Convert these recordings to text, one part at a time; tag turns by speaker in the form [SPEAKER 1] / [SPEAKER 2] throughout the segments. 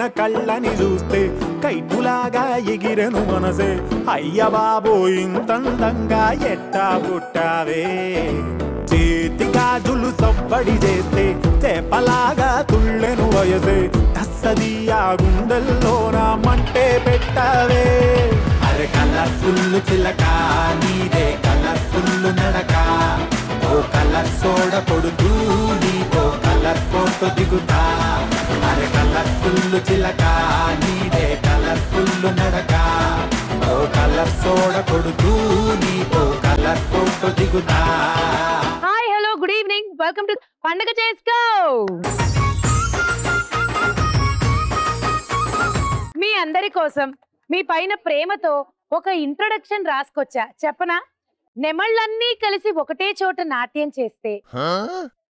[SPEAKER 1] ఆయన కళ్ళని చూస్తే కైటులాగా ఎగిరెను మనసే అయ్య బాబో ఇంతందంగా ఎట్టా పుట్టావే చేతి గాజులు సవ్వడి చేస్తే చేపలాగా తుళ్ళెను వయసే తస్సది ఆ గుండెల్లో నా మంటే పెట్టావే అరే కలర్ఫుల్ చిలక నీదే కలర్ఫుల్ నడక ఓ కలర్ సోడ కొడుతూ నీతో కలర్ ఫోటో దిగుతా అరే కలర్ఫుల్ చిలక నీదే కలర్ఫుల్ నడక ఓ కలర్ సోడ కొడుతూ నీతో కలర్ ఫోటో దిగుతా.
[SPEAKER 2] Hi hello good evening welcome to పండుగ చేసుకో. మీ అందరి కోసం మీ పైన ప్రేమతో ఒక ఇంట్రొడక్షన్ రాసుకొచ్చా చెప్పనా. నెమళ్ళన్నీ కలిసి ఒకటే చోట నాట్యం చేస్తే,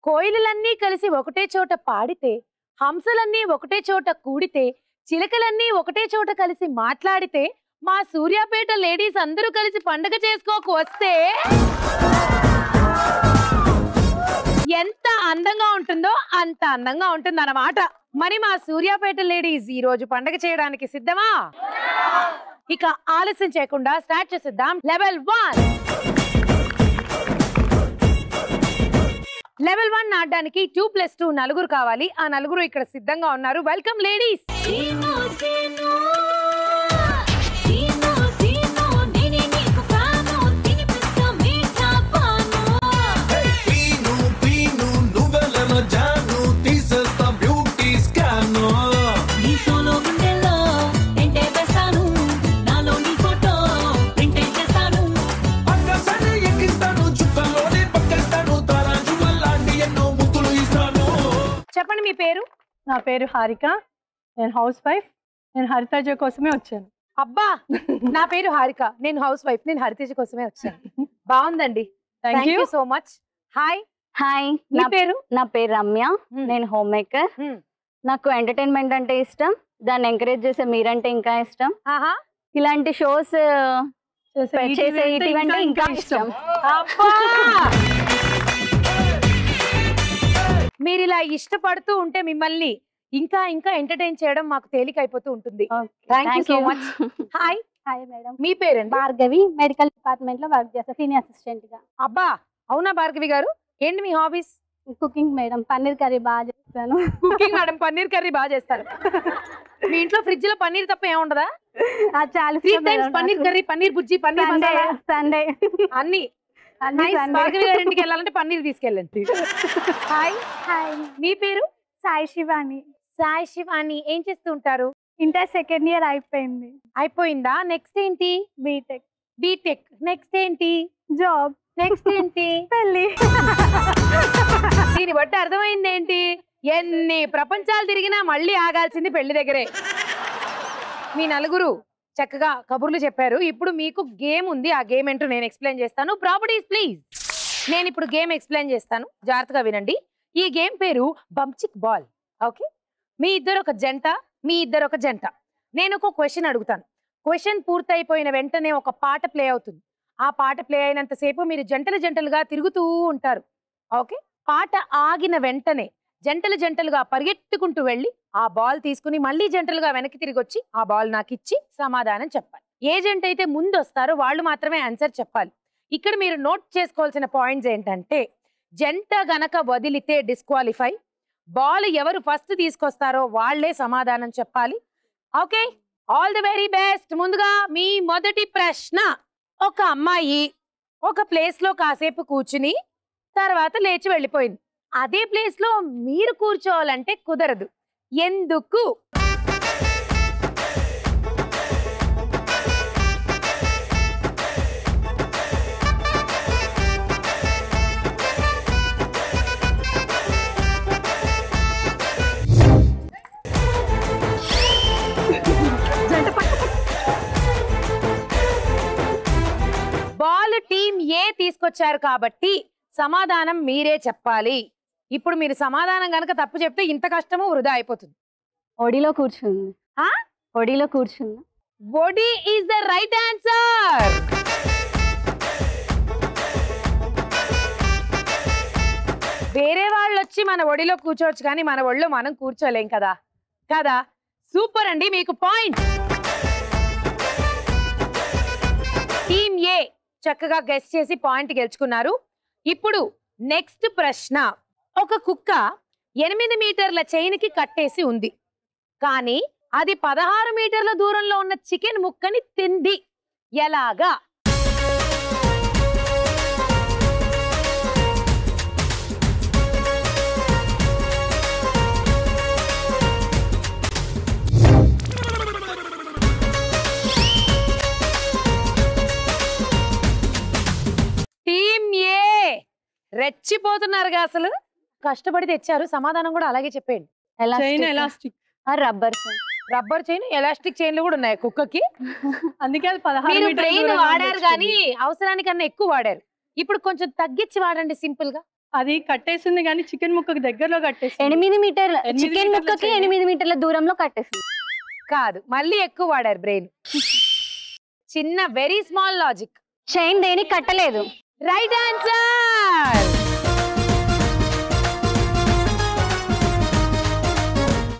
[SPEAKER 2] కోయిలన్నీ కలిసి ఒకటే చోట పాడితే, హంసలన్నీ ఒకటే చోట కూడితే, చిలకలన్నీ ఒకటే చోట కలిసి మాట్లాడితే, మా సూర్యాపేట లేడీస్ అందరూ కలిసి పండుగ చేసుకోకు వస్తే ఎంత అందంగా ఉంటుందో అంత అందంగా ఉంటుంది అన్నమాట. మరి మా సూర్యాపేట లేడీస్ ఈ రోజు పండుగ చేయడానికి సిద్ధమా? ఇక ఆలస్యం చేయకుండా స్టార్ట్ చేసేద్దాం. లెవెల్ 1 ఆడడానికి 2+2 నలుగురు కావాలి. ఆ నలుగురు ఇక్కడ సిద్ధంగా ఉన్నారు. Welcome ladies. చెప్పండి మీ పేరు.
[SPEAKER 3] నా పేరు హారిక, నేను హౌస్ వైఫ్. నేను హరితేజ కోసమే వచ్చాను.
[SPEAKER 2] అబ్బా, నా పేరు హారిక, నేను హౌస్ వైఫ్. నేను హరితేజ కోసమే వచ్చాను. బాగుందండి, thank you so much. Hi.
[SPEAKER 4] Hi,
[SPEAKER 2] మీ పేరు?
[SPEAKER 4] నా పేరు రమ్య, నేను హోమ్ మేకర్. నాకు ఎంటర్టైన్మెంట్ అంటే ఇష్టం, దాన్ని ఎంకరేజ్ చేసే మీరంటే ఇంకా ఇష్టం. ఇలాంటి షోస్ చేసే ఇటువంటి ఇంకా ఇష్టం.
[SPEAKER 2] మీరు ఇలా ఇష్టపడుతూ ఉంటే మిమ్మల్ని ఇంకా ఇంకా ఎంటర్టైన్ చేయడం మాకు తేలిక అయిపోతూ ఉంటుంది. Thank you so much. Hi.
[SPEAKER 3] Hi madam,
[SPEAKER 2] మీ పేరండి?
[SPEAKER 3] భార్గవి, మెడికల్ డిపార్ట్మెంట్ లో వర్క్ చేస్తా, సీనియర్ అసిస్టెంట్ గా.
[SPEAKER 2] అబ్బా, అవునా భార్గవి గారు? ఏంటి మీ hobbies?
[SPEAKER 3] Cooking madam, paneer curry బాగా చేస్తాను.
[SPEAKER 2] కుకింగ్ మేడం, పన్నీర్ కర్రీ బాగా చేస్తారు. మీ ఇంట్లో ఫ్రిడ్జ్ లో పన్నీర్ తప్ప ఏముండదా?
[SPEAKER 3] చాలా
[SPEAKER 2] 3 times పన్నీర్ కర్రీ, పన్నీర్ బుజ్జి, పన్నీర్ మసాలా,
[SPEAKER 3] సండే
[SPEAKER 2] అన్ని. భార్గవి గారి ఇంటికి వెళ్ళాలంటే పన్నీర్ తీసుకెళ్ళండి. హాయ్.
[SPEAKER 3] హాయ్,
[SPEAKER 2] మీ పేరు?
[SPEAKER 3] సాయి శివాని.
[SPEAKER 2] సాయి శివాని. ఏం చేస్తూ ఉంటారు?
[SPEAKER 3] ఇంటర్ సెకండ్ ఇయర్ అయిపోయింది.
[SPEAKER 2] అయిపోయిందా? నెక్స్ట్ ఏంటి?
[SPEAKER 3] బీటెక్.
[SPEAKER 2] బీటెక్ నెక్స్ట్ ఏంటి?
[SPEAKER 3] జాబ్.
[SPEAKER 2] నెక్స్ట్ ఏంటి?
[SPEAKER 3] పెళ్లి.
[SPEAKER 2] దీన్ని బట్టి అర్థమైంది ఏంటి? ఎన్ని ప్రపంచాలు తిరిగినా మళ్ళీ ఆగాల్సింది పెళ్లి దగ్గరే. మీ నలుగురు చక్కగా కబుర్లు చెప్పారు. ఇప్పుడు మీకు గేమ్ ఉంది. ఆ గేమ్ ఏంటో నేను ఎక్స్ప్లెయిన్ చేస్తాను. Properties please. నేను ఇప్పుడు గేమ్ ఎక్స్ప్లెయిన్ చేస్తాను, జాగ్రత్తగా వినండి. ఈ గేమ్ పేరు బంచిక్ బాల్. ఓకే, మీ ఇద్దరు ఒక జంట, మీ ఇద్దరు ఒక జంట. నేను ఒక క్వశ్చన్ అడుగుతాను. క్వశ్చన్ పూర్తయిపోయిన వెంటనే ఒక పాట ప్లే అవుతుంది. ఆ పాట ప్లే అయినంతసేపు మీరు జంటలు జంటలుగా తిరుగుతూ ఉంటారు. ఓకే, పాట ఆగిన వెంటనే జంటలు జంటలుగా పరిగెత్తుకుంటూ వెళ్ళి ఆ బాల్ తీసుకుని మళ్ళీ జంటలుగా వెనక్కి తిరిగి వచ్చి ఆ బాల్ నాకు ఇచ్చి సమాధానం చెప్పాలి. ఏ జంట అయితే ముందు వస్తారో వాళ్ళు మాత్రమే ఆన్సర్ చెప్పాలి. ఇక్కడ మీరు నోట్ చేసుకోవాల్సిన పాయింట్స్ ఏంటంటే, జంట గనక వదిలితే డిస్క్వాలిఫై, బాల్ ఎవరు ఫస్ట్ తీసుకొస్తారో వాళ్లే సమాధానం చెప్పాలి. Okay, all the very best. ముందుగా మీ మొదటి ప్రశ్న. ఒక అమ్మాయి ఒక ప్లేస్ లో కాసేపు కూర్చుని తర్వాత లేచి వెళ్ళిపోయింది. అదే ప్లేస్ లో మీరు కూర్చోవాలంటే కుదరదు. ఎందుకు? బాల్ టీమ్ ఏ తీసుకొచ్చారు కాబట్టి సమాధానం మీరే చెప్పాలి. ఇప్పుడు మీరు సమాధానం గనక తప్పు చెప్తే ఇంత కష్టము వృధా అయిపోతుంది.
[SPEAKER 4] ఒడిలో కూర్చుంది. ఒడిలో కూర్చుంది.
[SPEAKER 2] ఒడి ఈజ్ ద రైట్ ఆన్సర్. వేరే వాళ్ళు వచ్చి మన ఒడిలో కూర్చోవచ్చు కానీ మన ఒళ్ళో మనం కూర్చోలేం కదా కదా. సూపర్ అండి, మీకు పాయింట్. టీమ్ ఏ చక్కగా గెస్ చేసి పాయింట్ గెలుచుకున్నారు. ఇప్పుడు నెక్స్ట్ ప్రశ్న. ఒక కుక్క 8 మీటర్ల చైన్కి కట్టేసి ఉంది, కానీ అది 16 మీటర్ల దూరంలో ఉన్న చికెన్ ముక్కని తింది. ఎలాగా? టీమ్ ఏ రెచ్చిపోతున్నారుగా, అసలు కష్టపడి తెచ్చారు. సమాధానం కూడా అలాగే చెప్పండి.
[SPEAKER 3] Elastic,
[SPEAKER 4] rubber chain.
[SPEAKER 2] Rubber chain, elastic చైన్లు కూడా ఉన్నాయి కుక్కకి.
[SPEAKER 3] అందుకే అది 16
[SPEAKER 2] మీరు
[SPEAKER 3] మీటర్ల
[SPEAKER 2] బ్రెయిన్
[SPEAKER 3] దూరంలో
[SPEAKER 2] వాడారు
[SPEAKER 3] వచ్చింది.
[SPEAKER 2] కానీ అవసరానికన్నా ఎక్కువ వాడారు. ఇప్పుడు కొంచెం తగ్గించి వాడండి సింపుల్ గా.
[SPEAKER 3] అది కట్టేసింది కానీ చికెన్ ముక్కకి దగ్గరలో కట్టేసింది.
[SPEAKER 4] 8 మీటర్ల
[SPEAKER 3] 8
[SPEAKER 4] చికెన్
[SPEAKER 3] మీటర్ల
[SPEAKER 4] ముక్కకి
[SPEAKER 3] చైన్.
[SPEAKER 4] 8 మీటర్ల దూరంలో కట్టేసింది.
[SPEAKER 2] కాదు, మళ్ళీ ఎక్కువ వాడారు బ్రెయిన్. చిన్న వెరీ స్మాల్ లాజిక్.
[SPEAKER 4] చైన్ దేనికి కట్టలేదు.
[SPEAKER 2] Right answer.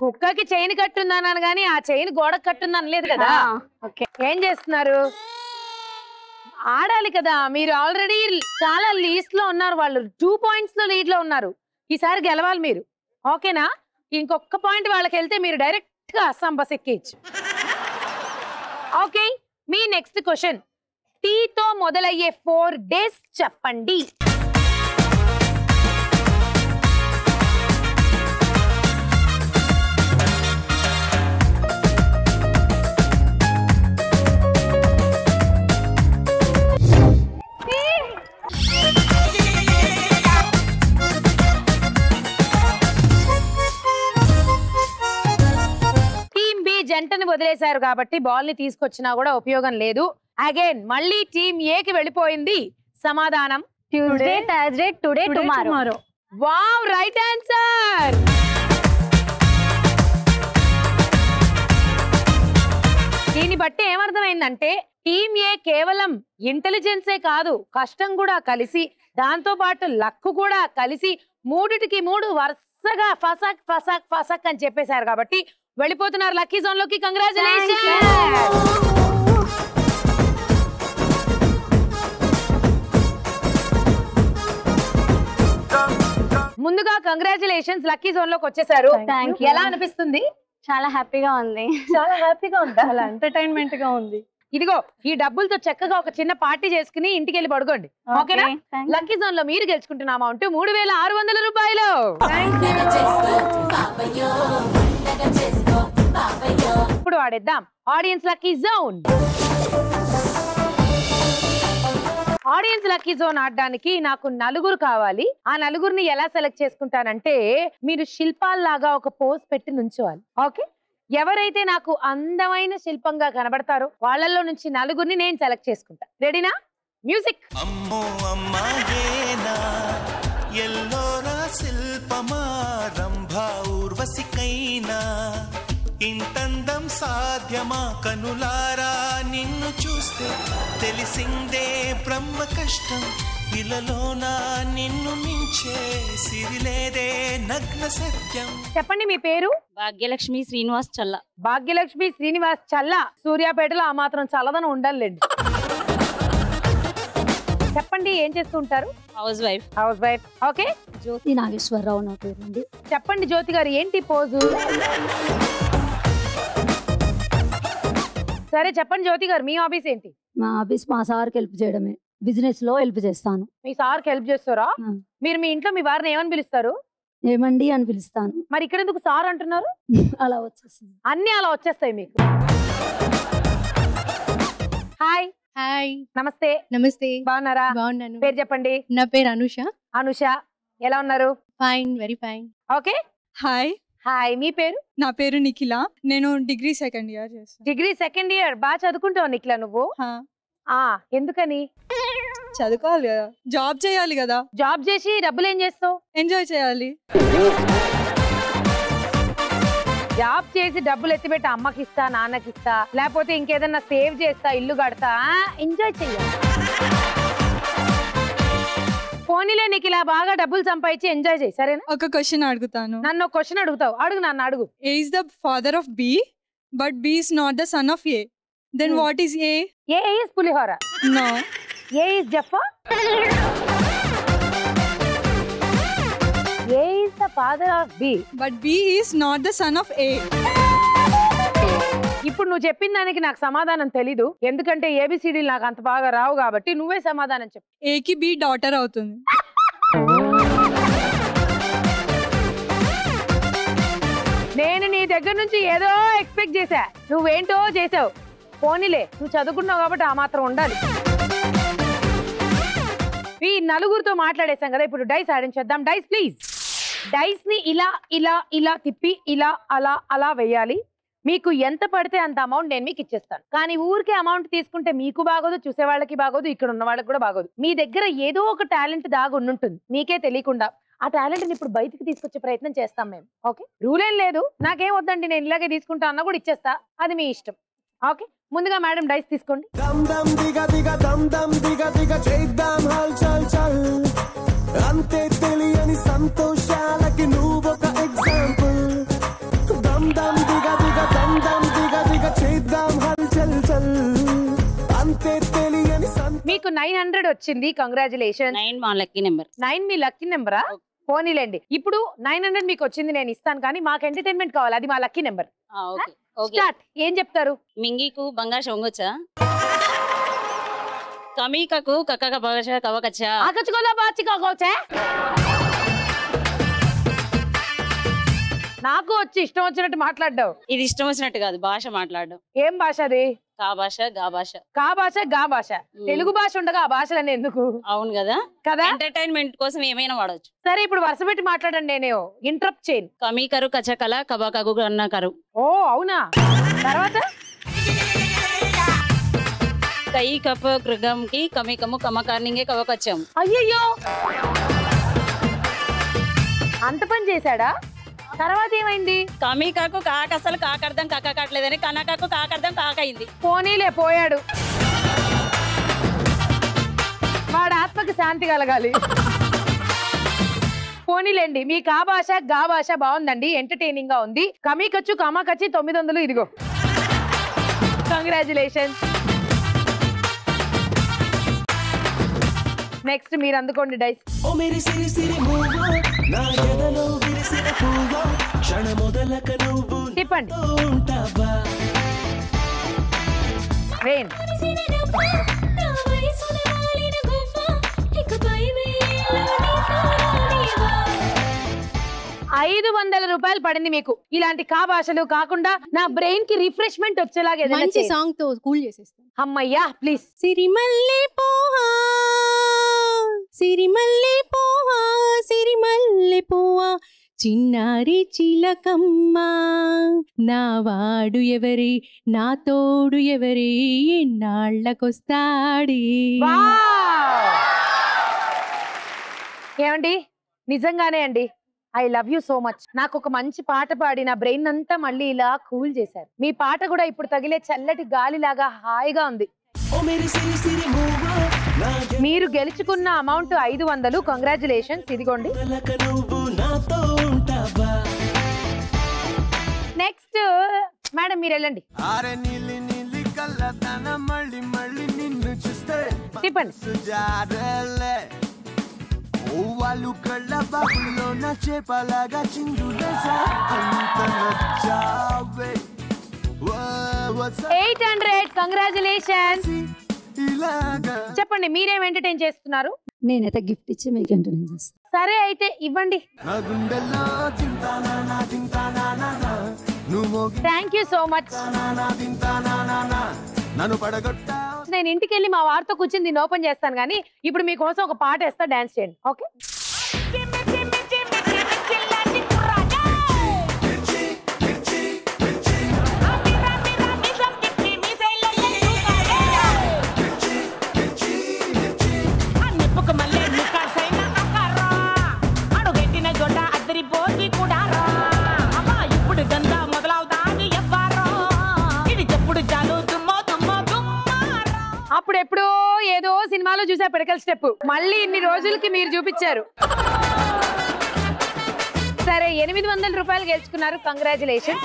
[SPEAKER 2] కుక్కకి చైన్ కట్టుందన్నాను కానీ ఆ చైన్ గోడకు కట్టుందని లేదు కదా.
[SPEAKER 4] ఓకే,
[SPEAKER 2] ఏం చేస్తున్నారు? ఆడాలి కదా. మీరు ఆల్రెడీ చాలా లీస్ట్ లో ఉన్నారు, వాళ్ళు 2 పాయింట్స్ లో లీడ్ లో ఉన్నారు. ఈసారి గెలవాలి మీరు, ఓకేనా? ఇంకొక పాయింట్ వాళ్ళకి వెళ్తే మీరు డైరెక్ట్ గా అస్సాం బస్ ఎక్కేయచ్చు. ఓకే, మీ నెక్స్ట్ క్వశ్చన్. టీతో మొదలయ్యే 4 డేస్ చెప్పండి. జంటని వదిలేశారు కాబట్టి బాల్ ని తీసుకొచ్చినా కూడా ఉపయోగం లేదు. అగైన్ మళ్ళీ టీమ్ ఏకి వెళ్ళిపోయింది సమాధానం.
[SPEAKER 4] Tuesday, Thursday, today, tomorrow.
[SPEAKER 2] Wow, right answer. దీన్ని బట్టి ఏమర్థమైందంటే టీమ్ ఏ కేవలం ఇంటెలిజెన్సే కాదు, కష్టం కూడా కలిసి, దాంతో పాటు లక్ కూడా కలిసి 3టికి 3 వరుసగా ఫసక్ ఫసక్ ఫసక్ అని చెప్పేశారు కాబట్టి వెళ్ళిపోతున్నారు లక్కీ జోన్ లోకి. కంగ్రాచులేషన్స్. ముందుగా కంగ్రాచులేషన్స్, లక్కీ జోన్ లోకి వచ్చేసారు.
[SPEAKER 4] Thank you.
[SPEAKER 2] ఎలా అనిపిస్తుంది?
[SPEAKER 4] చాలా హ్యాపీగా ఉంది.
[SPEAKER 2] చాలా హ్యాపీగా ఉందా?
[SPEAKER 3] చాలా ఎంటర్టైన్మెంట్ గా ఉంది.
[SPEAKER 2] ఇదిగో ఈ డబ్బులతో చక్కగా ఒక చిన్న పార్టీ చేసుకుని ఇంటికి వెళ్ళి పడుకోండి, ఓకేనా? లక్కీ జోన్ లో మీరు గెలుచుకుంటున్న అమౌంట్ 3600 రూపాయలు. ఇప్పుడు ఆడేద్దాం audience lucky zone. Audience lucky zone ఆడడానికి నాకు 4 కావాలి. ఆ 4ని ఎలా సెలెక్ట్ చేసుకుంటానంటే మీరు శిల్పాల్లాగా ఒక పోజ్ పెట్టి నుంచోవాలి, ఓకే? ఎవరైతే నాకు అందమైన శిల్పంగా కనబడతారో వాళ్ళల్లో నుంచి 4ని నేను సెలెక్ట్ చేసుకుంటా. రెడీనా? మ్యూజిక్.
[SPEAKER 5] అమ్మో అమ్మాయేనా ఎల్లోరా శిల్పమా రంభా ఊర్వశికైనా ఇంతందం సాధ్యమా కనులారా నిన్ను చూస్తే తెలిసిందే బ్రహ్మ కష్టం ఇలలోనా నిన్ను మించే సిరిలేదే నగ్న సత్యం.
[SPEAKER 2] చెప్పండి మీ పేరు?
[SPEAKER 6] భాగ్యలక్ష్మి శ్రీనివాస్ చల్ల.
[SPEAKER 2] భాగ్యలక్ష్మి శ్రీనివాస్ చల్ల. సూర్యాపేటలో ఆ మాత్రం చల్లదనం ఉండాలండి. చెప్పండి ఏం చేస్తూ ఉంటారు?
[SPEAKER 6] Housewife.
[SPEAKER 2] Housewife, okay.
[SPEAKER 6] Jyothi Nageswararao నా పేరండి.
[SPEAKER 2] చెప్పండి జ్యోతి గారు ఏంటి పోజు? సరే చెప్పండి జ్యోతి గారు, మీ హాబీస్ ఏంటి?
[SPEAKER 6] మా హాబీస్ మా సార్కి హెల్ప్ చేయడమే, బిజినెస్ లో హెల్ప్ చేస్తాను.
[SPEAKER 2] మీ సార్కి హెల్ప్ చేస్తారా? మీరు మీ ఇంట్లో మీ వారిని ఏమని పిలుస్తారు?
[SPEAKER 6] ఏమండి అని పిలుస్తాను.
[SPEAKER 2] మరి ఇక్కడ ఎందుకు సార్ అంటున్నారు?
[SPEAKER 6] అలా వచ్చేస్తుంది,
[SPEAKER 2] అన్ని అలా వచ్చేస్తాయి మీకు. హాయ్.
[SPEAKER 7] హాయ్,
[SPEAKER 2] నమస్తే.
[SPEAKER 7] నమస్తే.
[SPEAKER 2] బాగున్నారా?
[SPEAKER 7] బాగున్నాను.
[SPEAKER 2] పేరు చెప్పండి.
[SPEAKER 7] నా పేరు అనుష.
[SPEAKER 2] అనుష, ఎలా ఉన్నారు?
[SPEAKER 7] Fine, very fine.
[SPEAKER 2] Okay.
[SPEAKER 8] Hi,
[SPEAKER 2] hi, మీ పేరు?
[SPEAKER 8] నా పేరు నిఖిల. నేను డిగ్రీ సెకండ్ ఇయర్ చేస్తాను.
[SPEAKER 2] Degree second year. బాగా చదువుకుంటావు నిఖిల నువ్వు? ఎందుకని?
[SPEAKER 8] చదువుకోవాలి కదా, జాబ్ చేయాలి కదా.
[SPEAKER 2] జాబ్ చేసి డబ్బులు ఏం చేస్తావు?
[SPEAKER 8] ఎంజాయ్ చేయాలి.
[SPEAKER 2] జాబ్ చేసి డబ్బులు ఎత్తిపెట్టి అమ్మకి ఇస్తా, నాన్నకి ఇస్తా, లేకపోతే ఇంకేదన్నా సేవ్ చేస్తా, ఇల్లు కడతా, ఎంజాయ్ చెయ్యాలి. పోనీలే నీకు ఇలా బాగా డబ్బులు సంపాదించి ఎంజాయ్ చేయి, సరేనా?
[SPEAKER 8] ఒక క్వశ్చన్ అడుగుతాను.
[SPEAKER 2] నన్ను క్వశ్చన్ అడుగుతావు? అడుగు, నన్ను అడుగు.
[SPEAKER 8] A is the father of B But B is not the son of A. Then what is A?
[SPEAKER 2] A is Pulihora.
[SPEAKER 8] No.
[SPEAKER 2] A is Jaffa. A is the father of B.
[SPEAKER 8] But B is not the son of A.
[SPEAKER 2] ఇప్పుడు నువ్వు చెప్పిన దానికి నాకు సమాధానం తెలీదు, ఎందుకంటే ఏబిసిడీలు నాకు అంత బాగా రావు కాబట్టి నువ్వే సమాధానం చెప్పు.
[SPEAKER 8] A కి B డాటర్ అవుతుంది.
[SPEAKER 2] నేను నీ దగ్గర నుంచి ఏదో ఎక్స్పెక్ట్ చేశా, నువ్వేంటో చేసావు. పోనీలే, నువ్వు చదువుకున్నావు కాబట్టి ఆ మాత్రం ఉండాలి. ఈ నలుగురితో మాట్లాడేసాం కదా, ఇప్పుడు డైస్ ఆడించేద్దాం. Dice please. డైస్ ని ఇలా ఇలా ఇలా తిప్పి ఇలా అలా అలా వేయాలి. మీకు ఎంత పడితే అంత అమౌంట్ నేను మీకు ఇచ్చేస్తాను. కానీ ఊరికే అమౌంట్ తీసుకుంటే మీకు బాగోదు, చూసే వాళ్ళకి బాగోదు, ఇక్కడ ఉన్న వాళ్ళకి కూడా బాగోదు. మీ దగ్గర ఏదో ఒక టాలెంట్ దాగి ఉంటుంది మీకే తెలియకుండా. ఆ టాలెంట్ ని ఇప్పుడు బయటికి తీసుకొచ్చే ప్రయత్నం చేస్తాం మేము. ఓకే, రూల్ ఏం లేదు, నాకేం వద్దండి నేను ఇలాగే తీసుకుంటా అన్నా కూడా ఇచ్చేస్తా, అది మీ ఇష్టం. ఓకే, ముందుగా మేడం డైస్ తీసుకోండి.
[SPEAKER 9] అంతే తెలియని సంతోషాలకి నువ్వు ఒక ఎగ్జాంపుల్. దమ్ దమ్ దిగ దిగ దమ్ దమ్ దిగ దిగ చేద్దాం హల్చల్ చల్. అంతే తెలియని
[SPEAKER 2] మీకు 900 వచ్చింది, కంగ్రాచులేషన్.
[SPEAKER 4] 9 మా లక్కీ నెంబర్.
[SPEAKER 2] 9 మీ లక్కీ నెంబరా? పోనీలేండి. ఇప్పుడు 900 మీకు వచ్చింది, నేను ఇస్తాను, కానీ మాకు ఎంటర్టైన్మెంట్ కావాలి, అది మా లక్కీ నెంబర్. స్టార్ట్. ఏం చెప్తారు?
[SPEAKER 4] మింగికు బంగారు షొంగొచ్చా, కమీకకు కక్కక బగచ కవకచ్చా,
[SPEAKER 2] ఆకచుకోలా బాచికోవచ్చా. నాకు వచ్చి ఇష్టం వచ్చినట్టు మాట్లాడ్డావు.
[SPEAKER 4] ఇది ఇష్టం వచ్చినట్టు కాదు, భాష మాట్లాడడం.
[SPEAKER 2] ఏం భాష అది?
[SPEAKER 4] కా భాష గా భాష.
[SPEAKER 2] కా భాష గా భాష. తెలుగు భాష ఉండగా ఆ భాషలన్నీ ఎందుకు?
[SPEAKER 4] అవును కదా
[SPEAKER 2] కదా,
[SPEAKER 4] ఎంటర్టైన్మెంట్ కోసం ఏమైనా వాడచ్చు.
[SPEAKER 2] సరే ఇప్పుడు వరుస పెట్టి మాట్లాడండి, నేను ఇంటరప్ట్ చేయను.
[SPEAKER 4] కమీకరు కచకల కబాకగు అన్నకరు.
[SPEAKER 2] ఓ అవునా? తర్వాత
[SPEAKER 4] కై కప్ కృగం కి కమీకము కమకార్నింగే కవకచ్చాము.
[SPEAKER 2] అయ్యయ్యో, అంత పని చేశాడా? తర్వాత ఏమైంది?
[SPEAKER 4] కమీకాకు కాక అసలు కాకర్థం కాక కావట్లేదని కనకాకు కాకర్థం కాకయింది.
[SPEAKER 2] పోనీలే, పోయాడు. వాడు ఆత్మకి శాంతి కలగాలి. పోనీలేండి, మీ కా భాష గా భాష బాగుందండి, ఎంటర్టైనింగ్ గా ఉంది. కమీకచ్చు కమాకచ్చి 900 ఇదిగో. కంగ్రాచులేషన్స్. నెక్స్ట్ మీరు అందుకోండి డైస్.
[SPEAKER 9] ఓ మేరీ సిరి సిరి మూవో నా ఎదలో విరిసిన పువ్వో క్షణ మొదలక నువ్వు
[SPEAKER 2] తిప్పండి.
[SPEAKER 9] ఉంటావా.
[SPEAKER 2] రెయిన్. 500 రూపాయలు పడింది మీకు. ఇలాంటి కా భాషలు కాకుండా నా బ్రెయిన్ కి రిఫ్రెష్మెంట్ వచ్చేలాగా
[SPEAKER 7] మంచి సాంగ్ తో కూల్ చేసేస్తాను.
[SPEAKER 2] అమ్మయ్యా ప్లీజ్.
[SPEAKER 7] సిరిమల్లె పోహా సిరిమల్లె పోహా సిరిమల్లె పోవా చిన్నారి చిలకమ్మ నా వాడు ఎవరి నా తోడు ఎవరి ఎన్నాళ్ళకొస్తాడి.
[SPEAKER 2] ఏమండి, నిజంగానే అండి, I love you so much. నాకు ఒక మంచి పాట పాడి నా బ్రెయిన్ అంతా మళ్ళీ ఇలా కూల్ చేశారు. మీ పాట కూడా ఇప్పుడు తగిలే చల్లటి గాలిలాగా హాయిగా ఉంది. మీరు గెలుచుకున్న అమౌంట్ 500. కంగ్రాచులేషన్స్, ఇదిగోండి. నెక్స్ట్ మేడం మీరు వెళ్ళండి. చెప్పండి.
[SPEAKER 9] వాళ్ళు కళ్ళ బాబుల్లో నా చేపలాగా చిందులేసా అంత నచ్చావే.
[SPEAKER 2] 800. కంగ్రాచులేషన్స్. చెప్పండి మీరేం ఎంటర్టైన్ చేస్తున్నారు?
[SPEAKER 6] నేనైతే గిఫ్ట్ ఇచ్చి మీకు ఎంటర్టైన్ చేస్తాను.
[SPEAKER 2] సరే అయితే ఇవ్వండి. Thank you so much. నేను ఇంటికి వెళ్ళి మా వారితో కూర్చుని దీన్ని ఓపెన్ చేస్తాను, కానీ ఇప్పుడు మీకోసం ఒక పాట వేస్తా, డాన్స్ చేయండి. ఓకే? అప్పుడెప్పుడో ఏదో సినిమాలో చూసా పిడకల్ స్టెప్, మళ్ళీ ఇన్ని రోజులకి మీరు చూపించారు. సరే 800 రూపాయలు గెలుచుకున్నారు. కంగ్రాచులేషన్.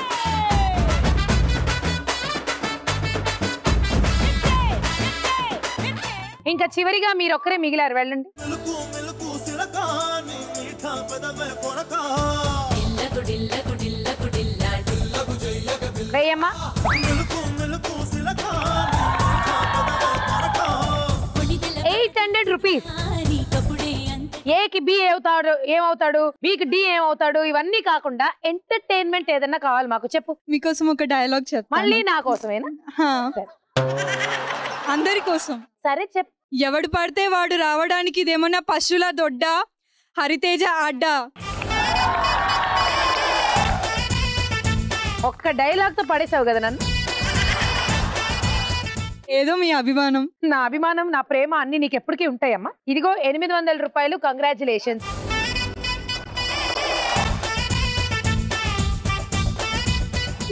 [SPEAKER 2] ఇంకా చివరిగా మీరు ఒక్కరే మిగిలారు, వెళ్ళండి. వేయమ్మా. 800 రూపీస్. ఏకి బి ఏమవుతాడు, బికి డి ఏమవుతాడు, ఇవన్నీ కాకుండా ఎంటర్టైన్మెంట్ ఏదన్నా కావాలి మాకు, చెప్పు.
[SPEAKER 8] మీకోసం ఒక డైలాగ్ చెప్పు.
[SPEAKER 2] మళ్ళీ నా కోసమేనా?
[SPEAKER 8] అందరి కోసం.
[SPEAKER 2] సరే చెప్పు.
[SPEAKER 8] ఎవడు పడితే వాడు రావడానికి ఇదేమన్నా పశువుల దొడ్డ, హరితేజ అడ్డ.
[SPEAKER 2] ఒక్క డైలాగ్ తో పడేసావు కదా నన్ను.
[SPEAKER 8] ఏదో మీ అభిమానం.
[SPEAKER 2] నా అభిమానం, నా ప్రేమ అన్ని నీకు ఎప్పటికీ ఉంటాయమ్మా. ఇదిగో 800 రూపాయలు. కంగ్రాచులేషన్స్.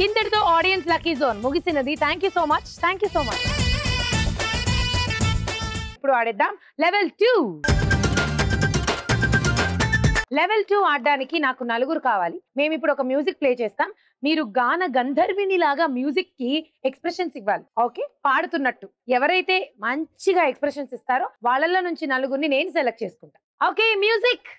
[SPEAKER 2] ఇంతటితో ఆడియన్స్ లక్కీ జోన్ ముగిసినది. Thank you so much. Thank you so much. ఇప్పుడు ఆడేద్దాం లెవెల్ 2. లెవెల్ 2 ఆడడానికి నాకు నలుగురు కావాలి. మేము ఇప్పుడు ఒక మ్యూజిక్ ప్లే చేస్తాం. మీరు గాన గంధర్విని లాగా మ్యూజిక్ కి ఎక్స్ప్రెషన్స్ ఇవ్వాలి. ఓకే, పాడుతున్నట్టు. ఎవరైతే మంచిగా ఎక్స్ప్రెషన్స్ ఇస్తారో వాళ్ళలో నుంచి నలుగురిని నేను సెలెక్ట్ చేసుకుంటా. Okay, music.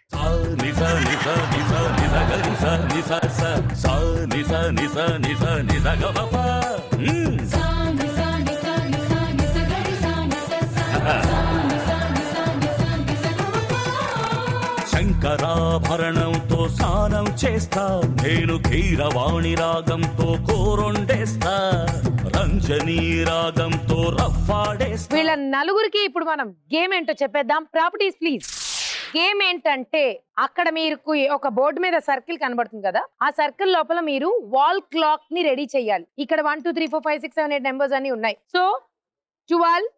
[SPEAKER 10] శంకరాభరణంతో స్నానం చేస్తా, నేను కీరవాణి రాగంతో కోరొండేస్తా, రంజనీ రాగంతో రఫాడేస్తా.
[SPEAKER 2] వీళ్ళ నలుగురికి ఇప్పుడు మనం గేమ్ ఏంటో చెప్పేద్దాం. Properties please. గేమ్ ఏంటంటే అక్కడ మీరు ఒక బోర్డు మీద సర్కిల్ కనబడుతుంది కదా, ఆ సర్కిల్ లోపల మీరు వాల్ క్లాక్ ని రెడీ చేయాలి. ఇక్కడ 1 2 3 4 5 6 7 8 నెంబర్స్ అన్ని ఉన్నాయి. సో 12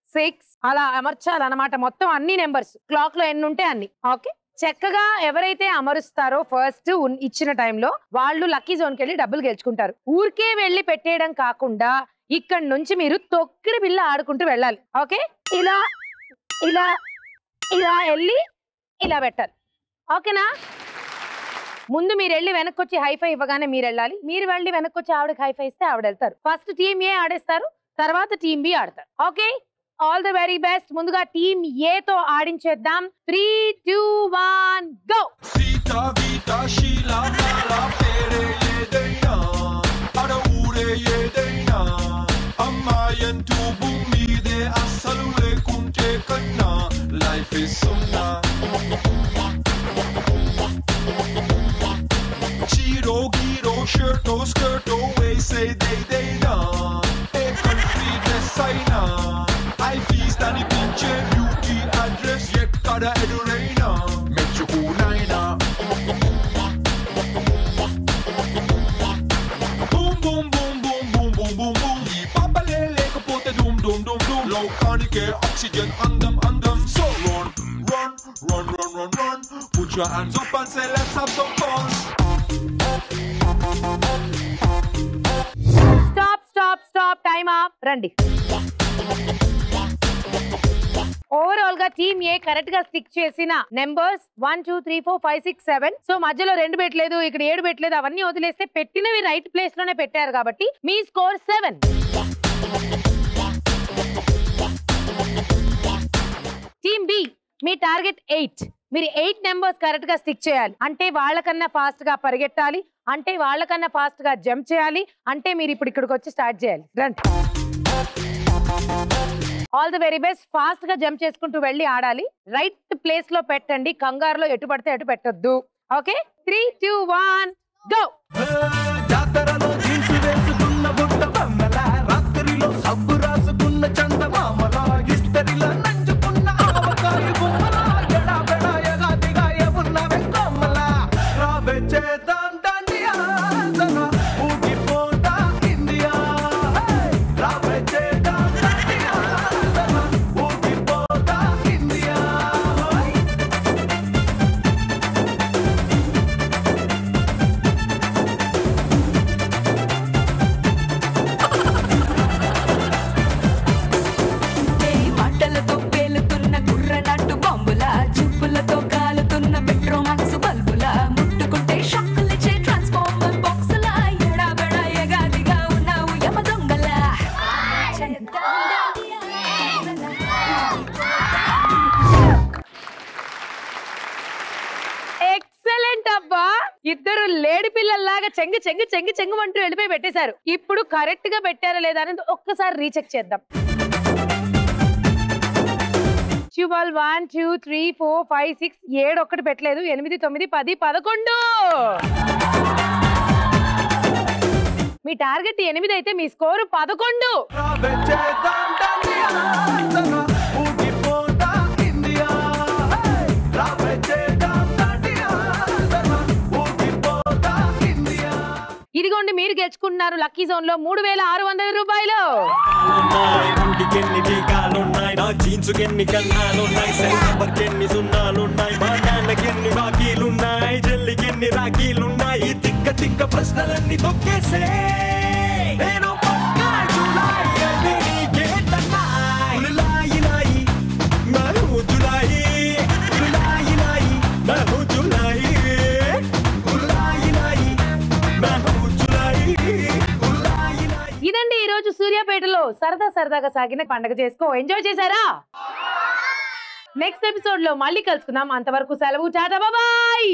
[SPEAKER 2] 6 అలా అమర్చాలన్నమాట. మొత్తం అన్ని నెంబర్స్ క్లాక్ లో ఎన్ని ఉంటే అన్ని. ఓకే, చక్కగా ఎవరైతే అమరుస్తారో ఫస్ట్ ఇచ్చిన టైంలో వాళ్ళు లక్కీ జోన్కి వెళ్ళి డబ్బులు గెలుచుకుంటారు. ఊరికే వెళ్ళి పెట్టేయడం కాకుండా ఇక్కడ నుంచి మీరు తొక్కిడి బిల్ల ఆడుకుంటూ వెళ్ళాలి. ఓకే, ఇలా ఇలా ఇలా వెళ్ళి ఇలా పెట్టాలి. ఓకేనా? ముందు మీరు వెళ్ళి వెనక్కొచ్చి హైఫై ఇవ్వగానే మీరు వెళ్ళాలి. మీరు వెళ్ళి వెనక్కొచ్చి ఆవిడకి హైఫై ఇస్తే ఆవిడ వెళ్తారు. ఫస్ట్ టీమ్ ఏ ఆడేస్తారు, తర్వాత టీమ్ బి ఆడతారు. Okay, all the very best. ముందుగా టీమ్ ఏ తో ఆడించేద్దాం. 3 2 1 గో.
[SPEAKER 11] సీతా గీతా శీలా మాలా పేరే ఏదైనా అడ ఊరే ఏదైనా అమ్మాయంటూ భూమి మీదే అస్సలు లేకుంటే కన్నా లైఫ్ ఇస్ సున్నా. చీరో గీరో షర్టో స్కర్టో వేసేదైనా ఏ కంట్రీ డ్రెస్ అయినా ఐఫీస్ అనిపించే బ్యూటీ అడ్రస్ ఎక్కడ ఎదురైనా మెచ్చుకునైనా. Boom boom boom boom boom boom boom boom. ఈ పాపలే లేకపోతే డూమ్ డూమ్ డూమ్ డూమ్. లోకానికే ఆక్సిజన్ అందం అందం. So run run run run run run. Put your hands up and say let's have some fun.
[SPEAKER 2] Stop stop stop. Time up. రండి. Overall గా team ఏ correct గా stick చేసిన numbers 1 2 3 4 5 6 7. So మధ్యలో 2 పెట్టలేదు, ఇక్కడ 7 పెట్టలేదు, అవన్నీ వదిలేస్తే పెట్టినవి రైట్ ప్లేస్ లోనే పెట్టారు కాబట్టి మీ స్కోర్ 7. టీమ్ బి మీ టార్గెట్ 8. మీరు 8 నెంబర్స్ కరెక్ట్ గా స్టిక్ చేయాలి. అంటే వాళ్ళకన్నా ఫాస్ట్ గా పరిగెట్టాలి, అంటే వాళ్ళకన్నా ఫాస్ట్ గా జంప్ చేయాలి, అంటే మీరు ఇప్పుడు ఇక్కడికి వచ్చి స్టార్ట్ చేయాలి. రండి. All the very best. Fast గా జంప్ చేసుకుంటూ వెళ్ళి ఆడాలి. రైట్ ప్లేస్ లో పెట్టండి, కంగారులో ఎటు పడితే అటు పెట్టొద్దు. Okay, 3 2 1 go.
[SPEAKER 9] జాతరలో జీన్స్ వేసుకున్న బుట్ట బొమ్మల, రాత్రిలో సబ్బు రాసుకున్న చందమామల, ఇస్తరిలో నంచుకున్న ఆవకాయ బొమ్మల, ఎడా బెడా ఎగాదిగా ఉన్న వెంకమ్మల, రావే చేద్దాం దండియా సన ఊగిపోతా ఇండియా. రావే చేద్దాం దండియా సన ఊగిపోతా ఇండియా.
[SPEAKER 2] ఇద్దరు లేడి పిల్లల్లాగా చెంగు చెంగు చెంగు చెంగు అంటూ వెళ్ళిపోయి పెట్టేశారు. ఇప్పుడు కరెక్ట్ గా పెట్టారా లేదా అనేది ఒక్కసారి రీచెక్ చేద్దాం. 1 2 3 4 5 6 7 ఒక్కటి పెట్టలేదు. 8 9 10 11. మీ టార్గెట్ 8 అయితే మీ స్కోరు 11. ఇదిగోండి మీరు గెలుచుకుంటున్నారు లక్కీ జోన్ లో 3600 రూపాయలు.
[SPEAKER 9] ప్రశ్నలన్నీ తొక్కేసే
[SPEAKER 2] ఇదండి ఈ రోజు సూర్యాపేటలో సరదాగా సాగిన పండగ చేసుకో. ఎంజాయ్ చేశారా? నెక్స్ట్ ఎపిసోడ్ లో మళ్ళీ కలుసుకుందాం. అంతవరకు సెలవు. టాటా బాయ్.